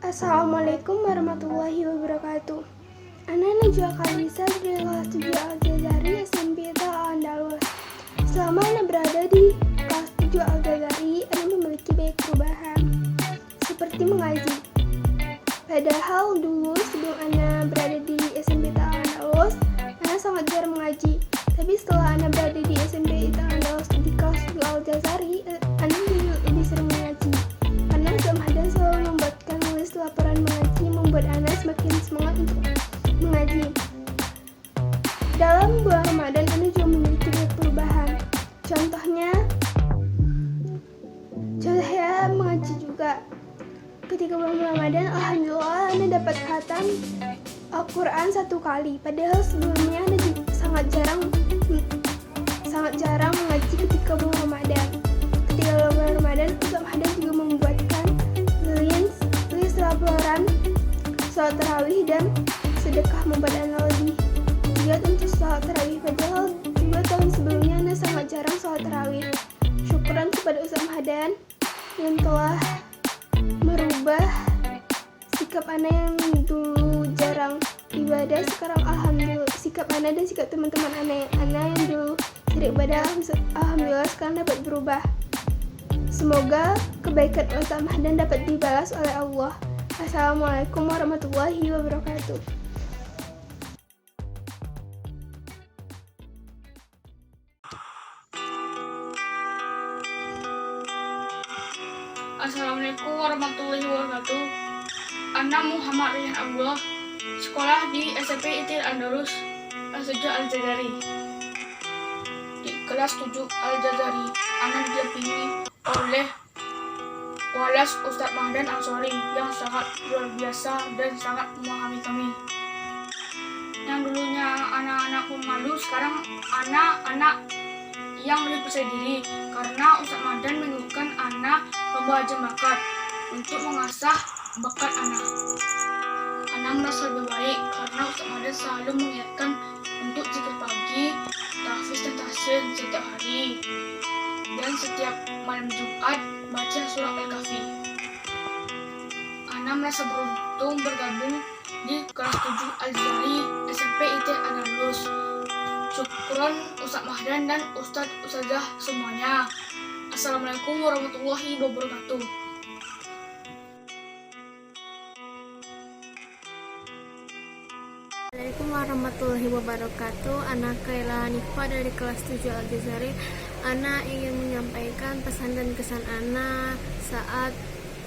Assalamualaikum warahmatullahi wabarakatuh. Ana Najwa Kalisa dari kelas 7 Al-Jazari SMP Al-Andalus. Selama Ana berada di kelas 7 Al-Jazari, Ana memiliki banyak perubahan, seperti mengaji. Padahal dulu sebelum Ana berada di SMP Al-Andalus, Ana sangat jarang mengaji. Tapi setelah Ana berada di SMP Al-Andalus di kelas 7 Al-Jazari, Ana lebih sering mengaji. Karena Ustaz Mahdan selalu membuatkan nulis laporan mengaji, membuat Ana semakin semangat untuk mengaji. Dalam bulan Ramadan, Ana juga memiliki banyak perubahan. Contohnya mengaji juga. Ketika bulan Ramadan, alhamdulillah Ana dapat khatam Al-Quran 1 kali. Padahal sebelumnya Ana sangat jarang mengaji ketika bulan Ramadan. Ketika bulan Ramadan, Ustaz Mahdan juga membuatkan list laporan sholat tarawih dan sedekah, membuat Ana lebih giat untuk sholat tarawih. Padahal juga tahun sebelumnya Ana sangat jarang sholat tarawih. Syukuran kepada Ustaz Mahdan yang telah merubah sikap Ana yang dulu jarang ibadah. Sekarang alhamdulillah sikap Ana dan sikap teman-teman Ana yang dulu sering ibadah, alhamdulillah sekarang dapat berubah. Semoga kebaikan Ustaz Mahdan dapat dibalas oleh Allah. Assalamualaikum warahmatullahi wabarakatuh. Assalamualaikum warahmatullahi wabarakatuh. Ana Muhammad Rihan Abdullah, sekolah di SMP ITIL Andalus, kelas 7 Al-Jazari. Di kelas 7 Al-Jazari, Ana didampingi oleh Walas Ustaz Mahdan Ansori yang sangat luar biasa dan sangat memahami kami. Yang dulunya anak-anak pemalu, sekarang anak-anak yang lebih percaya diri karena Ustaz Mahdan menyuguhkan anak lomba ajar bakat untuk mengasah bakat anak. Anak merasa lebih baik karena Ustaz Mahdan selalu mengingatkan untuk zikir pagi, tahfiz dan tahsin setiap hari, dan setiap malam Jumat baca surah Al-Kahfi. Anak merasa beruntung bergabung di kelas 7 Al-Jazari SMP ITIL Andalus. Syukron Ustaz Mahdan dan Ustazah semuanya. Assalamualaikum warahmatullahi wabarakatuh. Assalamualaikum warahmatullahi wabarakatuh. Ana Kaila Hanifa dari kelas 7 Al-Jazari. Ana ingin menyampaikan pesan dan kesan Ana saat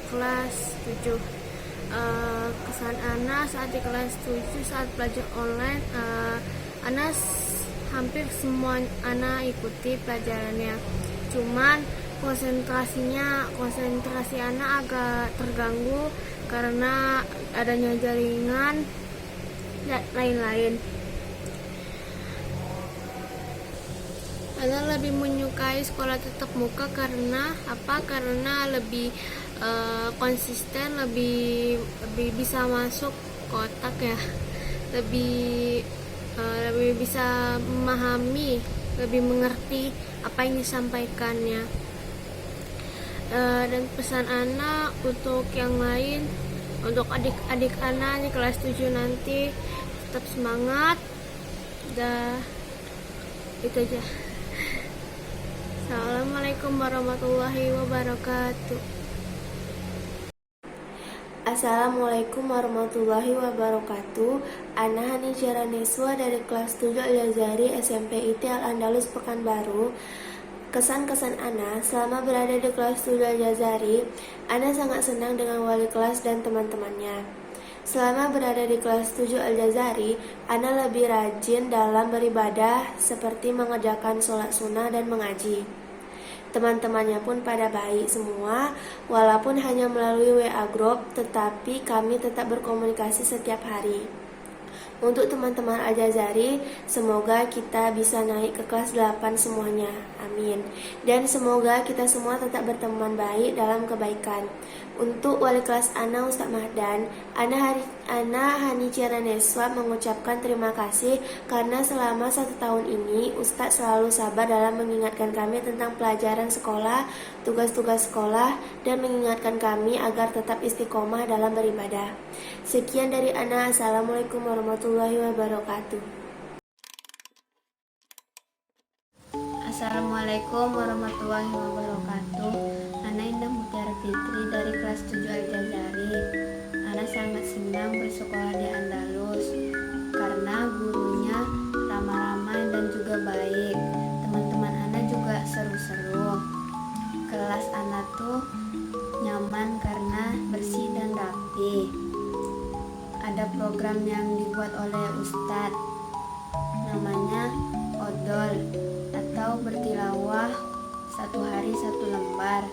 kelas 7. Kesan Ana saat di kelas 7 saat belajar online, Ana hampir semua Ana ikuti pelajarannya. Cuman konsentrasi Ana agak terganggu karena adanya jaringan dan lain-lain. Ana lebih menyukai sekolah tatap muka karena apa? Karena lebih konsisten, lebih bisa masuk ke otak ya, lebih bisa memahami, lebih mengerti apa yang disampaikannya. Dan pesan Ana untuk yang lain, untuk adik-adik Ana di kelas 7 nanti tetap semangat. Itu aja. Assalamualaikum warahmatullahi wabarakatuh. Assalamualaikum warahmatullahi wabarakatuh. Ana Hanijara Neswa dari kelas 7 Al-Jazari SMP ITIL Andalus Pekanbaru. Kesan-kesan Ana selama berada di kelas 7 Al-Jazari, Ana sangat senang dengan wali kelas dan teman-temannya. Selama berada di kelas 7 Al-Jazari, Ana lebih rajin dalam beribadah seperti mengerjakan sholat sunnah dan mengaji. Teman-temannya pun pada baik semua, walaupun hanya melalui WA group, tetapi kami tetap berkomunikasi setiap hari. Untuk teman-teman Al-Jazari, semoga kita bisa naik ke kelas 8 semuanya, amin. Dan semoga kita semua tetap berteman baik dalam kebaikan. Untuk wali kelas Ana Ustaz Mahdan, Ana Hani Ciraneswa mengucapkan terima kasih karena selama 1 tahun ini Ustadz selalu sabar dalam mengingatkan kami tentang pelajaran sekolah, tugas-tugas sekolah, dan mengingatkan kami agar tetap istiqomah dalam beribadah. Sekian dari Ana. Assalamualaikum warahmatullahi wabarakatuh. Assalamualaikum warahmatullahi wabarakatuh. Ana Indah Mutiara Fitri dari kelas 7 Al-Jazari. Ana sangat senang bersekolah di Andalus karena gurunya ramah-ramah dan juga baik. Teman-teman Ana juga seru-seru. Kelas Ana tuh nyaman karena bersih dan rapi. Ada program yang dibuat oleh Ustadz, namanya Odol atau bertilawah 1 hari 1 lembar.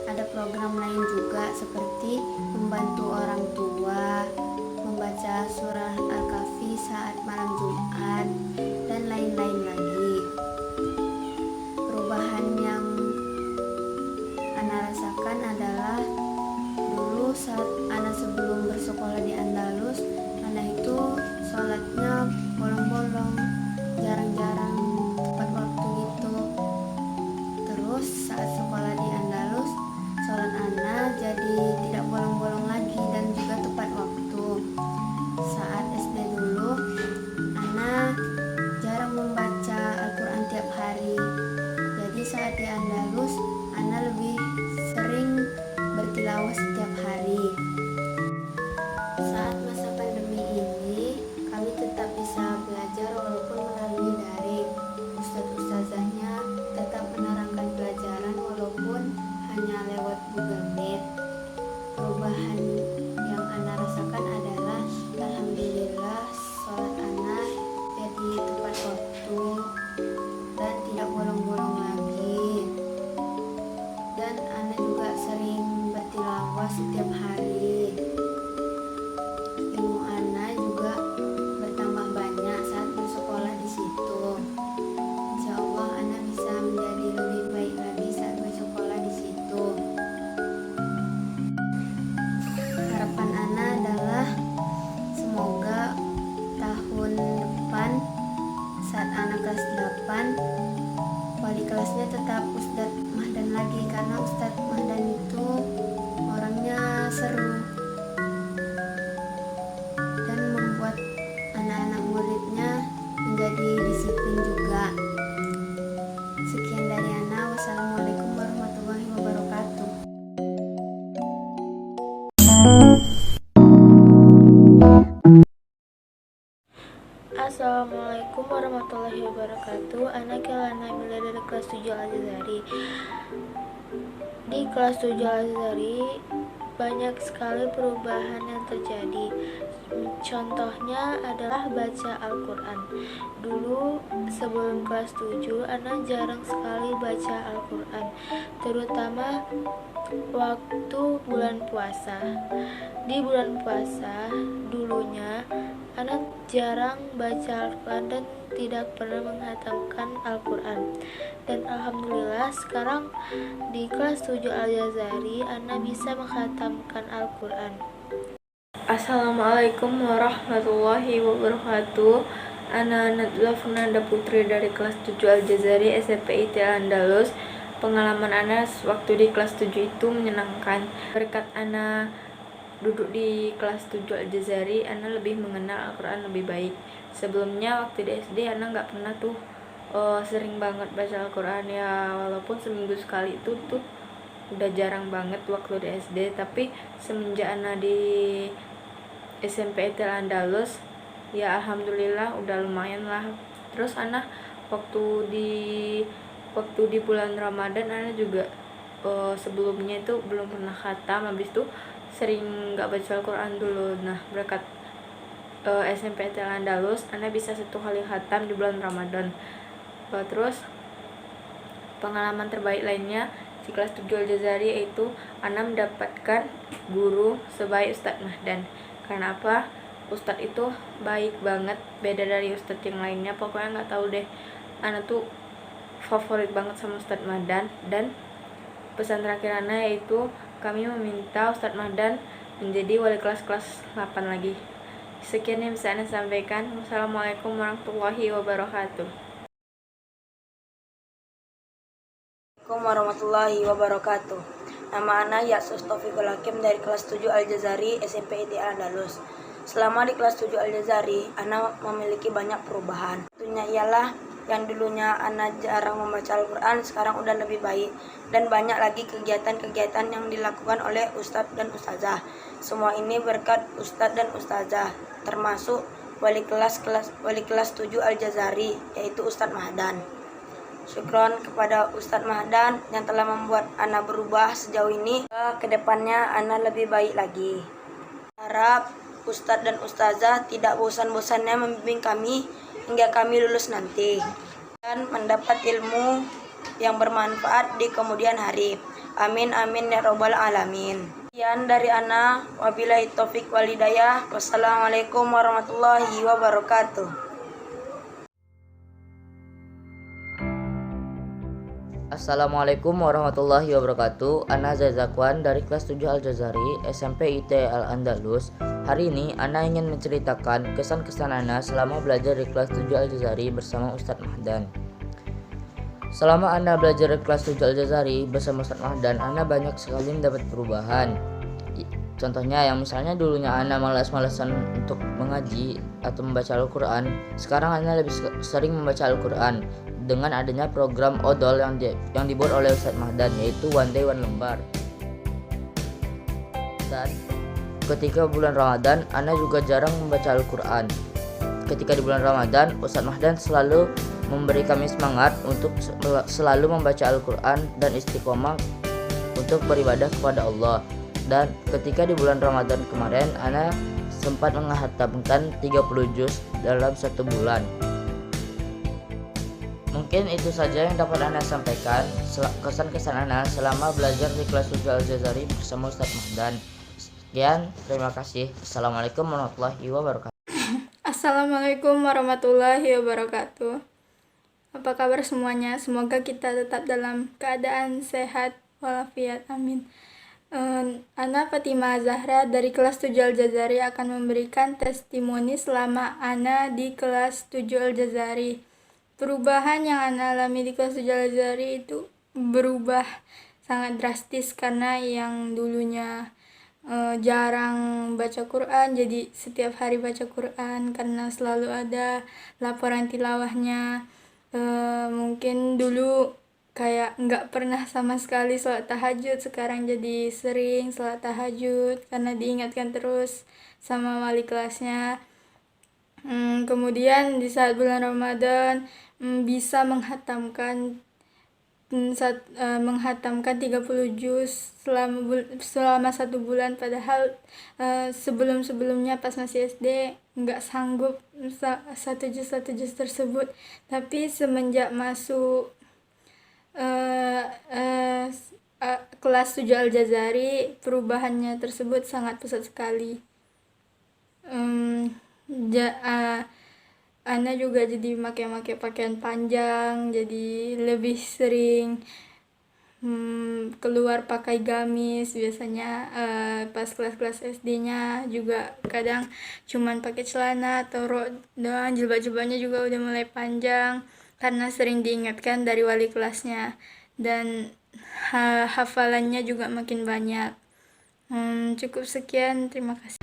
Ada program lain juga seperti membantu orang tua, membaca surah Al-Kahfi saat malam Jumat, dan lain-lain lagi. Perubahan yang Ana rasakan adalah dulu saat Ana sebelum bersekolah di Andalus, Ana itu sholatnya bolong-bolong, jarang-jarang tepat waktu gitu. Terus saat sekolah di Andalus, sholat Ana jadi tidak bolong-bolong lagi dan juga tepat waktu. Saat SD dulu, Ana jarang membaca Al-Quran tiap hari. Jadi saat di Andalus, Ana lebih sering bertilawah setiap hari. Saat masa pandemi ini, kami tetap bisa belajar walaupun melalui daring. Ustadz-ustazahnya tetap menerangkan pelajaran walaupun hanya lewat Google Meet. Perubahan yang Ana rasakan adalah alhamdulillah sholat Ana jadi tepat waktu dan tidak bolong-bolong lagi. Dan Ana juga sering bertilawah setiap hari. Ilmu Ana juga bertambah banyak saat bersekolah di situ. Insya Allah Ana bisa menjadi lebih baik lagi saat bersekolah di situ. Harapan Ana adalah semoga tahun depan saat Ana kelas 8, wali kelasnya tetap Ustadz Mahdan lagi, karena Ustadz Mahdan itu orangnya seru dan membuat anak-anak muridnya menjadi disiplin juga. Sekian dari Ana. Wassalamualaikum warahmatullahi wabarakatuh. Assalamualaikum warahmatullahi wabarakatuh. Ana Kelana Mila dari kelas 7 Al-Jazari. Di kelas 7 Al-Jazari banyak sekali perubahan yang terjadi. Contohnya adalah baca Al-Quran. Dulu sebelum kelas 7 Ana jarang sekali baca Al-Quran, terutama waktu bulan puasa. Di bulan puasa dulunya Ana jarang baca Al-Quran dan tidak pernah menghatamkan Al-Quran. Dan alhamdulillah sekarang di kelas 7 Al-Jazari Ana bisa menghatamkan Al-Quran. Assalamualaikum warahmatullahi wabarakatuh. Ana Nadla Fernanda Putri dari kelas 7 Al-Jazari SMP IT Andalus. Pengalaman Ana waktu di kelas 7 itu menyenangkan. Berkat Ana duduk di kelas 7 Al-Jazari, Ana lebih mengenal Al-Quran lebih baik. Sebelumnya waktu di SD Ana nggak pernah tuh sering banget baca Al-Quran ya, walaupun seminggu sekali itu tuh udah jarang banget waktu di SD. Tapi semenjak Ana di SMP IT Andalus ya alhamdulillah udah lumayan lah. Terus Ana waktu di bulan Ramadan Ana juga sebelumnya itu belum pernah khatam, habis itu sering nggak baca Al-Quran dulu. Nah berkat SMP IT Andalus Ana bisa 1 kali khatam di bulan Ramadan. Terus pengalaman terbaik lainnya di kelas 7 Al-Jazari yaitu Ana mendapatkan guru sebaik Ustadz Mahdan. Karena apa? Ustadz itu baik banget, beda dari Ustadz yang lainnya. Pokoknya nggak tahu deh, Ana tuh favorit banget sama Ustadz Mahdan. Dan pesan terakhir Ana yaitu kami meminta Ustadz Mahdan menjadi wali kelas 8 lagi. Sekian yang bisa Ana sampaikan. Wassalamualaikum warahmatullahi wabarakatuh. Assalamualaikum warahmatullahi wabarakatuh. Nama Ana Yaksus Taufiqul Hakim dari kelas 7 Al-Jazari SMP ITI Al-Andalus. Selama di kelas 7 Al-Jazari, Ana memiliki banyak perubahan. Tentunya ialah yang dulunya Ana jarang membaca Al-Quran, sekarang udah lebih baik. Dan banyak lagi kegiatan-kegiatan yang dilakukan oleh Ustadz dan Ustazah. Semua ini berkat Ustadz dan Ustazah, termasuk wali kelas 7 Al-Jazari, yaitu Ustadz Mahdan. Syukron kepada Ustadz Mahdan yang telah membuat Ana berubah sejauh ini. Kedepannya Ana lebih baik lagi. Harap Ustadz dan Ustazah tidak bosan-bosannya membimbing kami hingga kami lulus nanti dan mendapat ilmu yang bermanfaat di kemudian hari. Amin amin ya robbal alamin. Sekian dari Ana, wabillahi taufik wal hidayah. Wassalamualaikum warahmatullahi wabarakatuh. Assalamualaikum warahmatullahi wabarakatuh. Ana Zazakwan dari kelas 7 Al-Jazari SMP ITI Al-Andalus. Hari ini Ana ingin menceritakan kesan-kesan Ana selama belajar di kelas 7 Al-Jazari bersama Ustadz Mahdan. Selama Ana belajar di kelas 7 Al-Jazari bersama Ustadz Mahdan, Ana banyak sekali mendapat perubahan. Contohnya yang misalnya dulunya Ana malas-malasan untuk mengaji atau membaca Al-Quran, sekarang Ana lebih sering membaca Al-Quran dengan adanya program odol yang dibuat oleh Ustadz Mahdan, yaitu One Day One Lembar. Dan ketika bulan Ramadan, Ana juga jarang membaca Al-Quran. Ketika di bulan Ramadan, Ustadz Mahdan selalu memberi kami semangat untuk selalu membaca Al-Quran dan istiqomah untuk beribadah kepada Allah. Dan ketika di bulan Ramadan kemarin, Ana sempat menghatamkan 30 juz dalam 1 bulan. Mungkin itu saja yang dapat Ana sampaikan, kesan-kesan Ana selama belajar di kelas 7 Al-Jazari bersama Ustadz Mahdan. Sekian, terima kasih. Assalamualaikum warahmatullahi wabarakatuh. Assalamualaikum warahmatullahi wabarakatuh. Apa kabar semuanya? Semoga kita tetap dalam keadaan sehat walafiat. Amin. Ana Fatimah Zahra dari kelas 7 Al-Jazari akan memberikan testimoni selama Ana di kelas 7 Al-Jazari. Perubahan yang Ana alami di kelas 7 Al-Jazari itu berubah sangat drastis, karena yang dulunya jarang baca Quran jadi setiap hari baca Quran karena selalu ada laporan tilawahnya. Mungkin dulu kayak nggak pernah sama sekali sholat tahajud, sekarang jadi sering sholat tahajud karena diingatkan terus sama wali kelasnya. Kemudian di saat bulan Ramadan bisa menghatamkan 30 juz selama 1 bulan, padahal sebelumnya pas masih SD nggak sanggup 1 juz tersebut. Tapi semenjak masuk kelas 7 Al-Jazari, perubahannya tersebut sangat pesat sekali. Ana juga jadi pakai pakaian panjang, jadi lebih sering keluar pakai gamis. Biasanya pas kelas-kelas SD-nya juga kadang cuman pakai celana atau rok doang, jilbab-jilbabnya juga udah mulai panjang karena sering diingatkan dari wali kelasnya, dan hafalannya juga makin banyak. Cukup sekian, terima kasih.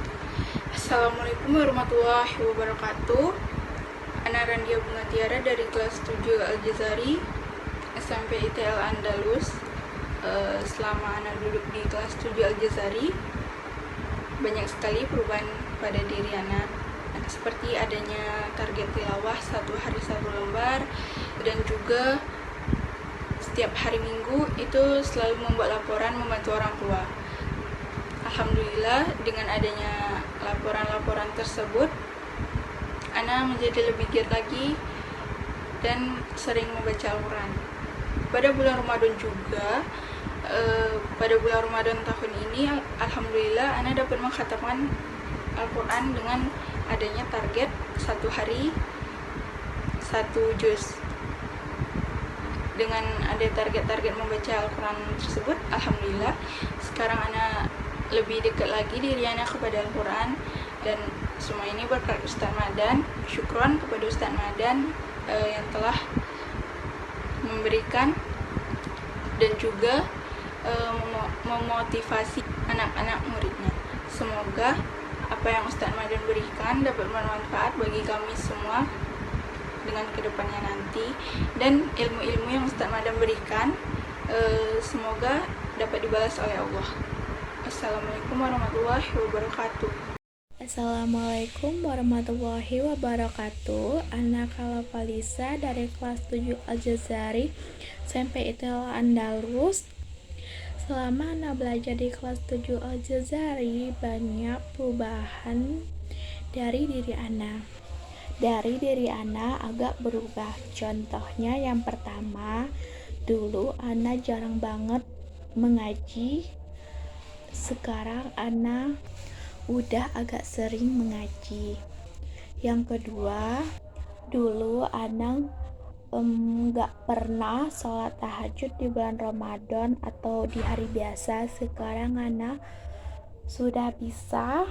Assalamualaikum warahmatullahi wabarakatuh. Ana Randia Bunga Tiara dari kelas 7 Al-Jazari SMP ITI Al-Andalus. Selama Ana duduk di kelas 7 Al-Jazari, banyak sekali perubahan pada diri Ana, seperti adanya target tilawah 1 hari 1 lembar, dan juga setiap hari Minggu itu selalu membuat laporan membantu orang tua. Alhamdulillah, dengan adanya laporan-laporan tersebut, Ana menjadi lebih giat lagi dan sering membaca Al-Quran. Pada bulan Ramadan juga, pada bulan Ramadan tahun ini, Alhamdulillah Ana dapat mengkhatamkan Al-Quran dengan adanya target 1 hari 1 juz. Dengan ada target-target membaca Al-Quran tersebut, Alhamdulillah sekarang Ana lebih dekat lagi diri Ana kepada Al-Quran. Dan semua ini berkat Ustaz Madan. Syukron kepada Ustaz Madan yang telah memberikan dan juga memotivasi anak-anak muridnya. Semoga apa yang Ustaz Madan berikan dapat bermanfaat bagi kami semua dengan kedepannya nanti, dan ilmu-ilmu yang Ustaz Madan berikan semoga dapat dibalas oleh Allah. Assalamualaikum warahmatullahi wabarakatuh. Assalamualaikum warahmatullahi wabarakatuh. Ana Kalafalisa dari kelas 7 Al-Jazari SMP ITL Andalus. Selama Ana belajar di kelas 7 Al-Jazari, banyak perubahan dari diri Ana. Dari diri Ana agak berubah. Contohnya yang pertama, dulu Ana jarang banget mengaji. Sekarang Ana udah agak sering mengaji. Yang kedua, dulu Ana gak pernah sholat tahajud di bulan Ramadan atau di hari biasa. Sekarang Ana sudah bisa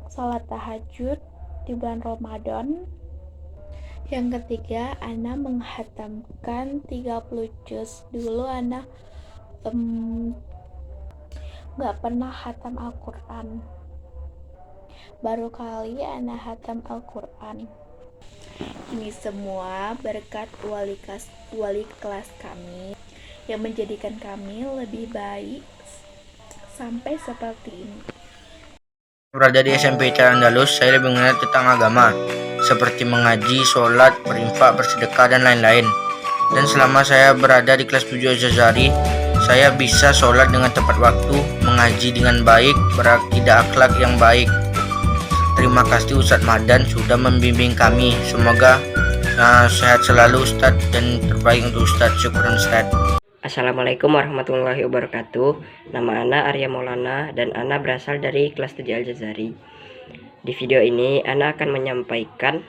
sholat tahajud di bulan Ramadan. Yang ketiga, Ana menghatamkan 30 juz. Dulu Ana gak pernah hatam Al-Quran. Baru kali Ana hatam Al-Quran. Ini semua berkat wali kelas kami yang menjadikan kami lebih baik sampai seperti ini. Berada di SMP ITL Andalus, saya lebih mengenal tentang agama, seperti mengaji, sholat, berinfak, bersedekah, dan lain-lain. Dan selama saya berada di kelas 7 Al-Jazari, saya bisa sholat dengan tepat waktu, mengaji dengan baik, berakidah akhlak yang baik. Terima kasih Ustadz Madan sudah membimbing kami. Semoga sehat selalu Ustadz, dan terbaik untuk Ustadz. Syukuran Ustadz. Assalamualaikum warahmatullahi wabarakatuh. Nama Ana Arya Maulana dan Ana berasal dari kelas 7 Al-Jazari. Di video ini Ana akan menyampaikan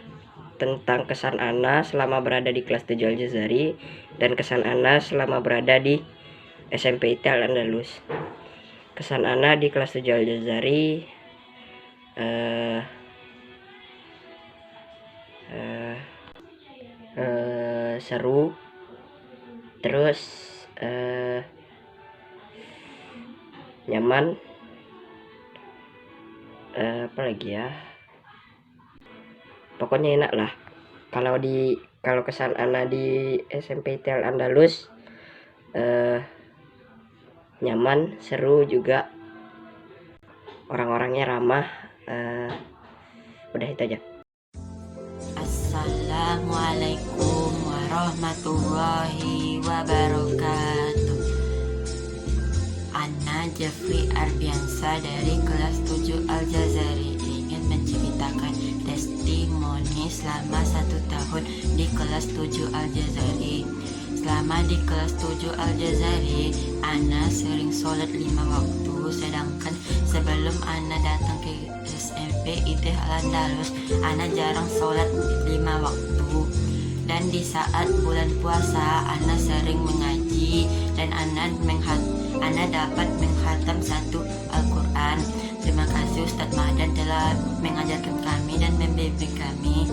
tentang kesan Ana selama berada di kelas 7 Al-Jazari dan kesan Ana selama berada di SMP ITL Andalus. Kesan Ana di kelas 7 Al-Jazari seru, terus nyaman, apa lagi ya, pokoknya enak lah. Kalau kesan Ana di SMP ITL Andalus nyaman, seru juga, orang-orangnya ramah. Udah itu aja. Assalamualaikum warahmatullahi wabarakatuh. Ana Jeffrey Arbiansa dari kelas 7 Al-Jazari ingin menceritakan testimoni selama 1 tahun di kelas 7 Al-Jazari. Selama di kelas 7 Al-Jazari, Ana sering sholat 5 waktu, sedangkan sebelum Ana datang ke SMP ITL Andalus, Ana jarang sholat 5 waktu. Dan di saat bulan puasa, Ana sering mengaji dan Ana dapat menghatam 1 Al-Quran. Terima kasih Ustadz Madan telah mengajarkan kami dan membimbing kami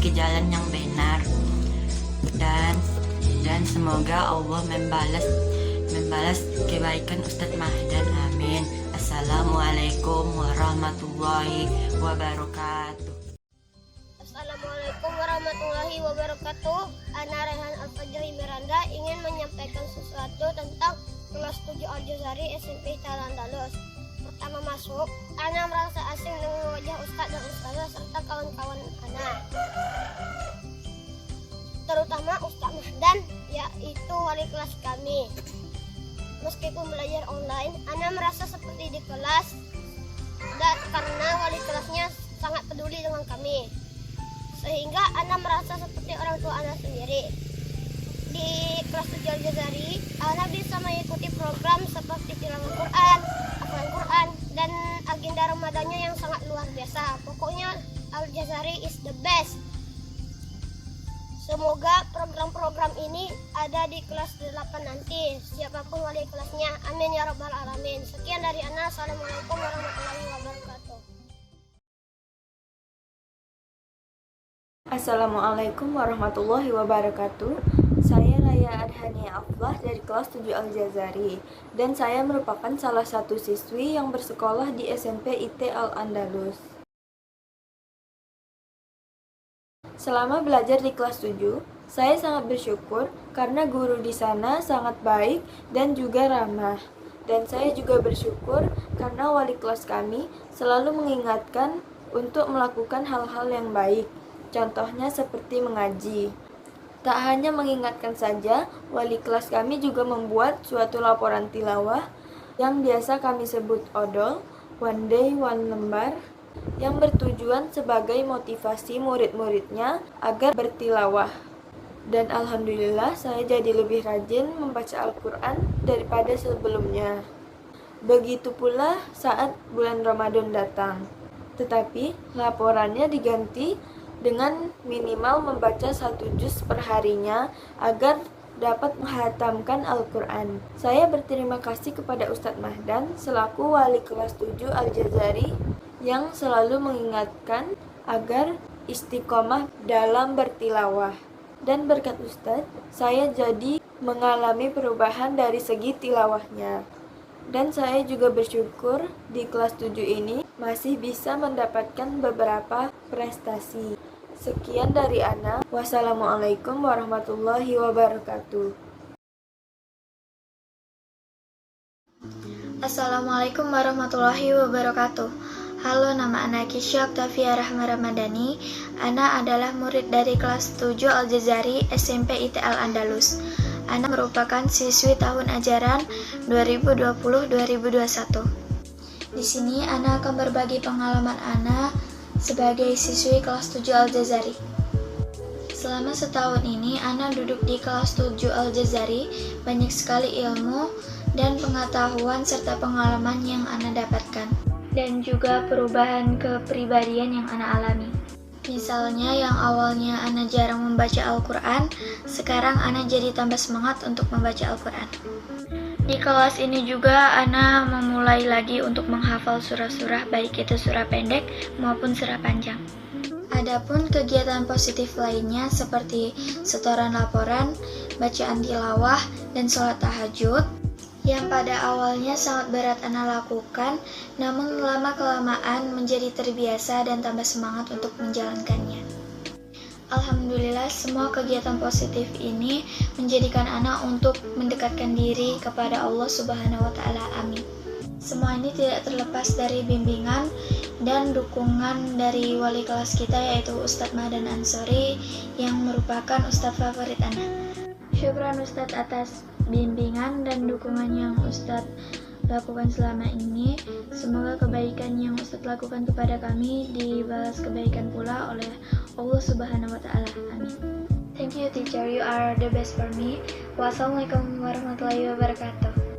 ke jalan yang benar, dan semoga Allah membalas kebaikan Ustadz Madan. Amin. Assalamualaikum warahmatullahi wabarakatuh. Assalamualaikum warahmatullahi wabarakatuh. Ana Rehan Al-Fajri Miranda ingin menyampaikan sesuatu tentang kelas 7 Al-Jazari SMP ITL Andalus. Pertama masuk, Ana merasa asing dengan wajah Ustadz dan Ustazah serta kawan-kawan Ana, terutama Ustadz Mahdan, yaitu wali kelas kami. Meskipun belajar online, Ana merasa seperti di kelas, dan karena wali kelasnya sangat peduli dengan kami, sehingga Ana merasa seperti orang tua Ana sendiri. Di kelas 7 Al-Jazari, Ana bisa mengikuti program seperti tilawah Quran, hafalan Quran, dan agenda Ramadannya yang sangat luar biasa. Pokoknya Al-Jazari is the best. Semoga program program ini ada di kelas 8 nanti, siapapun wali kelasnya. Amin ya rabbal alamin. Sekian dari Ana. Assalamualaikum warahmatullahi wabarakatuh. Assalamualaikum warahmatullahi wabarakatuh. Saya Raya Adhania Aflah dari kelas 7 Al-Jazari, dan saya merupakan salah satu siswi yang bersekolah di SMP IT Al-Andalus. Selama belajar di kelas 7, saya sangat bersyukur karena guru di sana sangat baik dan juga ramah. Dan saya juga bersyukur karena wali kelas kami selalu mengingatkan untuk melakukan hal-hal yang baik. Contohnya seperti mengaji. Tak hanya mengingatkan saja, wali kelas kami juga membuat suatu laporan tilawah yang biasa kami sebut odol, one day one lembar, yang bertujuan sebagai motivasi murid-muridnya agar bertilawah. Dan alhamdulillah saya jadi lebih rajin membaca Al-Quran daripada sebelumnya. Begitu pula saat bulan Ramadan datang. Tetapi laporannya diganti dengan minimal membaca 1 juz per harinya agar dapat menghatamkan Al-Quran. Saya berterima kasih kepada Ustadz Mahdan selaku wali kelas 7 Al-Jazari yang selalu mengingatkan agar istiqomah dalam bertilawah. Dan berkat Ustadz, saya jadi mengalami perubahan dari segi tilawahnya. Dan saya juga bersyukur di kelas 7 ini masih bisa mendapatkan beberapa prestasi. Sekian dari Ana. Wassalamualaikum warahmatullahi wabarakatuh. Assalamualaikum warahmatullahi wabarakatuh. Halo, nama Ana Kisya Oktavia Rahma Ramadhani. Ana adalah murid dari kelas 7 Al-Jazari SMP IT Al-Andalus. Ana merupakan siswi tahun ajaran 2020-2021. Di sini Ana akan berbagi pengalaman Ana sebagai siswi kelas 7 Al-Jazari. Selama setahun ini, Ana duduk di kelas 7 Al-Jazari, banyak sekali ilmu dan pengetahuan serta pengalaman yang Ana dapatkan, dan juga perubahan kepribadian yang Ana alami. Misalnya yang awalnya Ana jarang membaca Al-Quran, sekarang Ana jadi tambah semangat untuk membaca Al-Quran. Di kelas ini juga Ana memulai lagi untuk menghafal surah-surah, baik itu surah pendek maupun surah panjang. Adapun kegiatan positif lainnya seperti setoran laporan, bacaan tilawah, dan sholat tahajud yang pada awalnya sangat berat Ana lakukan, namun lama-kelamaan menjadi terbiasa dan tambah semangat untuk menjalankannya. Alhamdulillah, semua kegiatan positif ini menjadikan Ana untuk mendekatkan diri kepada Allah Subhanahu wa Ta'ala. Amin. Semua ini tidak terlepas dari bimbingan dan dukungan dari wali kelas kita, yaitu Ustadz Mahdan Ansori, yang merupakan Ustadz favorit Ana. Syukran Ustadz atas bimbingan dan dukungan yang Ustadz lakukan selama ini. Semoga kebaikan yang Ustadz lakukan kepada kami dibalas kebaikan pula oleh Allah Subhanahu wa Ta'ala. Amin. Thank you teacher, you are the best for me. Wassalamualaikum warahmatullahi wabarakatuh.